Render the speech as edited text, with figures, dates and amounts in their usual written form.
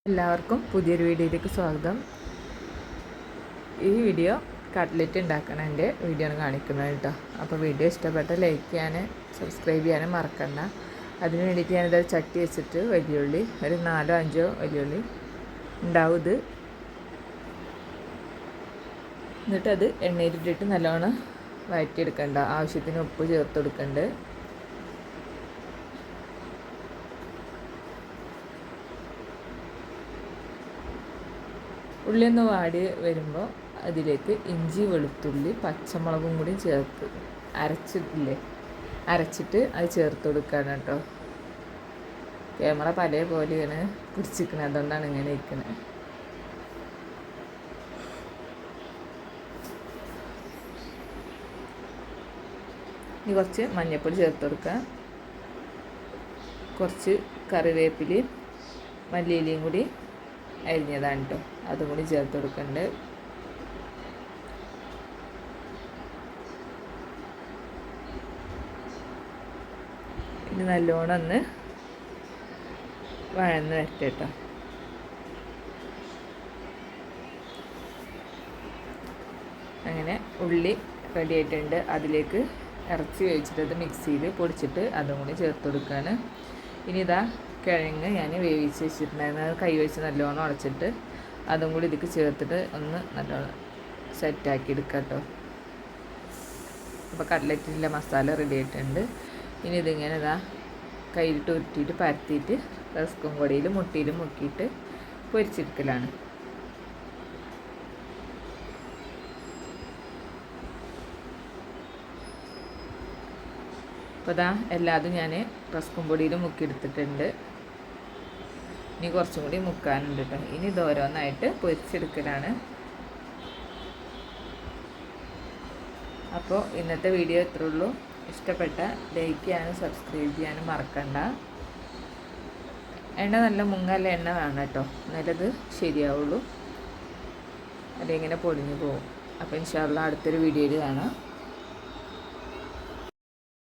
എല്ലാവർക്കും പുതിയൊരു വീഡിയോയിലേക്ക് സ്വാഗതം. ഈ വീഡിയോ കട്ട്ലറ്റ് ഉണ്ടാക്കണതിൻ്റെ വീഡിയോ ആണ് കാണിക്കുന്നത് കേട്ടോ. അപ്പോൾ വീഡിയോ ഇഷ്ടപ്പെട്ട ലൈക്ക് ചെയ്യാനും സബ്സ്ക്രൈബ് ചെയ്യാനും മറക്കണ്ട. അതിന് വേണ്ടിയിട്ട് ഞാനിത് ചട്ടി വെച്ചിട്ട് വലിയുള്ളി ഒരു 4-5 വലിയുള്ളി ഉണ്ടാവും ഇത്. എന്നിട്ടത് എണ്ണയിലിട്ടിട്ട് നല്ലോണം വഴറ്റിയെടുക്കണ്ട. ആവശ്യത്തിന് ഉപ്പ് ചേർത്ത് കൊടുക്കണ്ട്. ഉള്ളി ഒന്ന് വാടി വരുമ്പോൾ അതിലേക്ക് ഇഞ്ചി വെളുത്തുള്ളി പച്ചമുളകും കൂടി ചേർത്ത് അരച്ചിട്ട് അത് ചേർത്ത് കൊടുക്കുകയാണ് കേട്ടോ. ക്യാമറ പല പോലെയാണ് പിടിച്ചിരിക്കുന്നത്, അതുകൊണ്ടാണ് ഇങ്ങനെ ഇരിക്കുന്നത്. ഇനി കുറച്ച് മഞ്ഞൾപ്പൊടി ചേർത്ത് കൊടുക്കുക. കുറച്ച് കറിവേപ്പിലയും മല്ലിയിലയും കൂടി അരിഞ്ഞതാണ് കേട്ടോ, അതും കൂടി ചേർത്ത് കൊടുക്കുന്നുണ്ട്. ഇനി നല്ലോണം ഒന്ന് വഴന്ന് വരട്ടെ കേട്ടോ. അങ്ങനെ ഉള്ളി റെഡി ആയിട്ടുണ്ട്. അതിലേക്ക് ഇറച്ചി വേവിച്ചിട്ട് അത് മിക്സിയിൽ പൊടിച്ചിട്ട് അതും കൂടി ചേർത്ത് കൊടുക്കുകയാണ്. ഇനി ഇതാ കിഴങ്ങ് ഞാൻ വേവിച്ച് വെച്ചിട്ടുണ്ടായിരുന്നു, അത് കൈ വെച്ച് നല്ലോണം ഉടച്ചിട്ട് അതും കൂടി ഇതിക്ക് ചേർത്തിട്ട് ഒന്ന് നല്ലോണം സെറ്റാക്കി എടുക്കുക കേട്ടോ. അപ്പോൾ കട്ട്ലറ്റിൻ്റെ മസാല റെഡി ആയിട്ടുണ്ട്. ഇനി ഇതിങ്ങനെ ഇതാ കയ്യിലിട്ട് ഉരുട്ടിയിട്ട് പരത്തിയിട്ട് റസ്കും പൊടിയിലും മുട്ടിയിലും മുക്കിയിട്ട് പൊരിച്ചെടുക്കലാണ്. അപ്പോൾ ഇതാ എല്ലാതും ഞാൻ റസ്കും പൊടിയിൽ മുക്കിയെടുത്തിട്ടുണ്ട്. ഇനി കുറച്ചും കൂടി മുക്കാനുണ്ട് കേട്ടോ. ഇനി ഇത് ഓരോന്നായിട്ട് പൊരിച്ചെടുക്കലാണ്. അപ്പോൾ ഇന്നത്തെ വീഡിയോ ഇത്രേ ഉള്ളൂ. ഇഷ്ടപ്പെട്ട ലൈക്ക് ചെയ്യാനും സബ്സ്ക്രൈബ് ചെയ്യാനും മറക്കണ്ട. എണ്ണ നല്ല മുങ്ങല്ല എണ്ണ വേണം കേട്ടോ, നല്ലത് ശരിയാവുള്ളൂ, അല്ലെങ്കിൽ ഇങ്ങനെ പൊടിഞ്ഞു പോകും. അപ്പോൾ ഇൻഷാ അല്ലാഹ് അടുത്തൊരു വീഡിയോയിൽ കാണാം.